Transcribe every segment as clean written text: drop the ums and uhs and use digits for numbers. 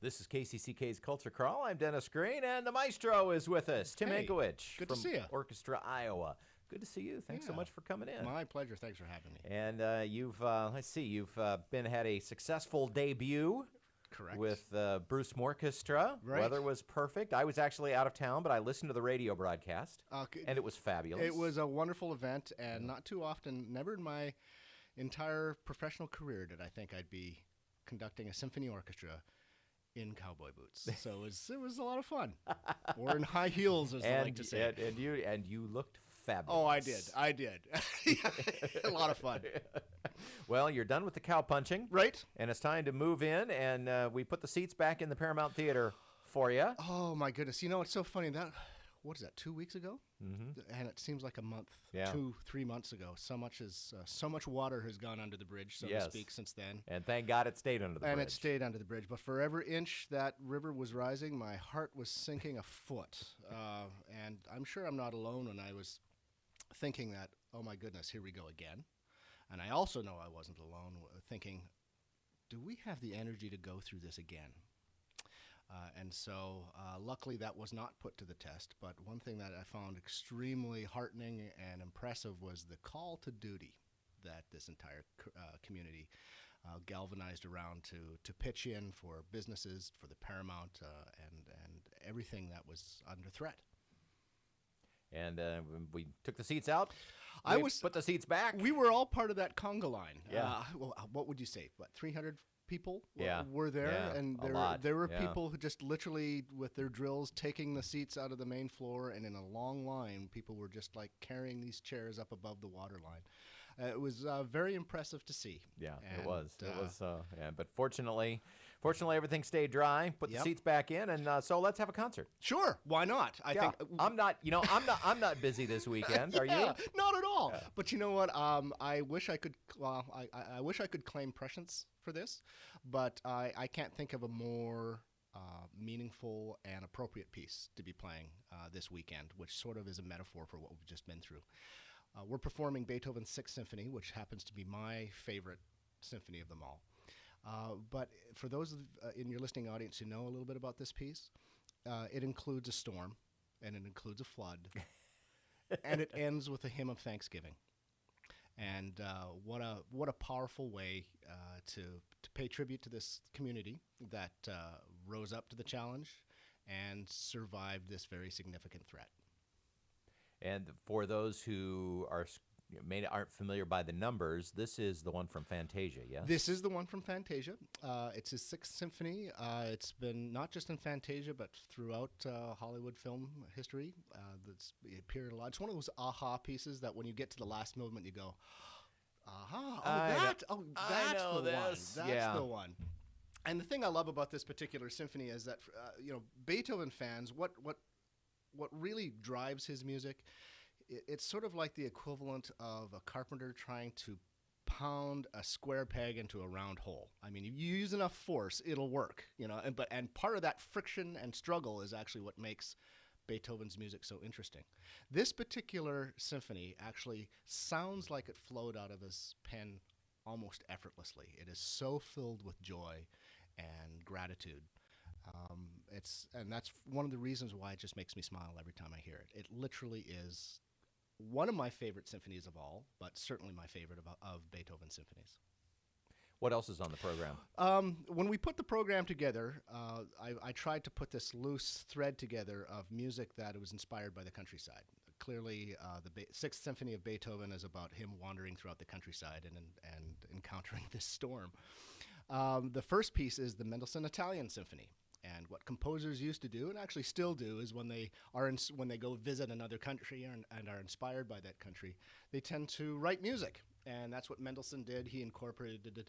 This is KCCK's Culture Crawl. I'm Dennis Green, and the maestro is with us, Tim Hankewich good from to see you. Orchestra Iowa. Good to see you. Thanks so much for coming in. My pleasure. Thanks for having me. And you've, let's see, you've had a successful debut. Correct. With Bruce Orchestra. Right. Weather was perfect. I was actually out of town, but I listened to the radio broadcast, and it was fabulous. It was a wonderful event, and not too often, never in my entire professional career did I think I'd be conducting a symphony orchestra in cowboy boots. So it was a lot of fun. Or in high heels, as I like to say. And you looked fabulous. Oh, I did. A lot of fun. Well, you're done with the cow punching. Right. And it's time to move in, and we put the seats back in the Paramount Theatre for you. Oh, my goodness. You know, it's so funny. What is that, 2 weeks ago? Mm-hmm. And it seems like a month, yeah. 2-3 months ago. So much water has gone under the bridge, so to speak, since then. And thank God it stayed under the bridge. And it stayed under the bridge. But for every inch that river was rising, my heart was sinking a foot. And I'm sure I'm not alone when I was thinking that, oh, my goodness, here we go again. And I also know I wasn't alone thinking, do we have the energy to go through this again? And so luckily that was not put to the test, but one thing that I found extremely heartening and impressive was the call to duty that this entire community galvanized around to pitch in for businesses, for the Paramount, and everything that was under threat. And we took the seats out. Put the seats back. We were all part of that conga line. Yeah. What would you say? What, 300 people yeah. were there? Yeah. And there were people who just literally, with their drills, taking the seats out of the main floor, and in a long line, people were just like carrying these chairs up above the water line. It was very impressive to see. Yeah, it was. But fortunately, everything stayed dry. Put the seats back in, and so let's have a concert. Sure, why not? I think I'm not busy this weekend. Are you? Not at all. Yeah. But you know what? I wish I could. I wish I could claim prescience for this, but I can't think of a more meaningful and appropriate piece to be playing this weekend, which sort of is a metaphor for what we've just been through. We're performing Beethoven's Sixth Symphony, which happens to be my favorite symphony of them all. But for those in your listening audience who know a little bit about this piece, it includes a storm, and it includes a flood, and it ends with a hymn of thanksgiving. And what a powerful way to pay tribute to this community that rose up to the challenge and survived this very significant threat. And for those who aren't familiar by the numbers, this is the one from Fantasia, yes? This is the one from Fantasia. It's his Sixth Symphony. It's been not just in Fantasia, but throughout Hollywood film history. It appeared a lot. It's one of those aha pieces that when you get to the last movement, you go, aha, that's the one. That's the one. And the thing I love about this particular symphony is that, Beethoven fans, what really drives his music, it's sort of like the equivalent of a carpenter trying to pound a square peg into a round hole. I mean, if you use enough force, it'll work, and part of that friction and struggle is actually what makes Beethoven's music so interesting. This particular symphony actually sounds like it flowed out of his pen almost effortlessly. It is so filled with joy and gratitude. And that's one of the reasons why it just makes me smile every time I hear it. It literally is one of my favorite symphonies of all, but certainly my favorite of Beethoven's symphonies. What else is on the program? When we put the program together, I tried to put this loose thread together of music that was inspired by the countryside. Clearly, the Sixth Symphony of Beethoven is about him wandering throughout the countryside and encountering this storm. The first piece is the Mendelssohn Italian Symphony. And what composers used to do, and actually still do, is when they go visit another country and are inspired by that country, they tend to write music, and that's what Mendelssohn did. He incorporated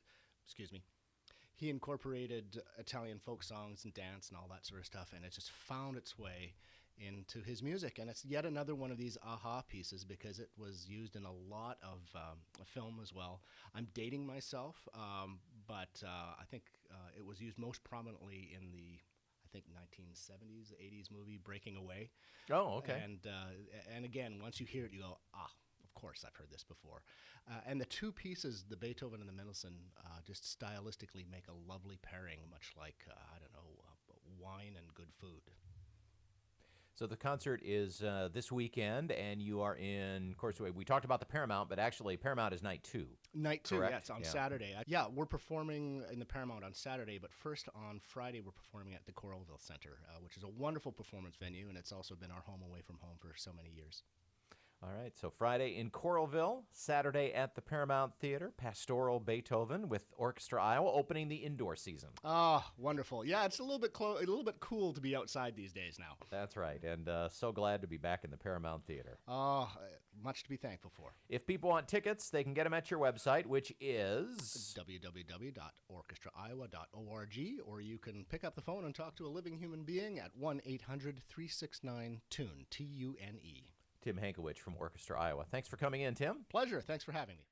Italian folk songs and dance and all that sort of stuff, and it just found its way into his music. And it's yet another one of these aha pieces because it was used in a lot of film as well. I'm dating myself, but I think it was used most prominently in the 1970s, 80s movie Breaking Away. Oh, okay. And again, once you hear it, you go, of course, I've heard this before. And the two pieces, the Beethoven and the Mendelssohn, just stylistically make a lovely pairing, much like, wine and good food. So the concert is this weekend, and you are in, of course, we talked about the Paramount, but actually Paramount is night 2. Night 2, correct? yes, on Saturday. Yeah, we're performing in the Paramount on Saturday, but first on Friday we're performing at the Coralville Center, which is a wonderful performance venue, and it's also been our home away from home for so many years. All right, so Friday in Coralville, Saturday at the Paramount Theatre, Pastoral Beethoven with Orchestra Iowa opening the indoor season. Ah, wonderful. Yeah, it's a little bit a little bit cool to be outside these days now. That's right, and so glad to be back in the Paramount Theatre. Much to be thankful for. If people want tickets, they can get them at your website, which is www.orchestraiowa.org, or you can pick up the phone and talk to a living human being at 1-800-369-TUNE, Tune. Tim Hankewich from Orchestra Iowa. Thanks for coming in, Tim. Pleasure. Thanks for having me.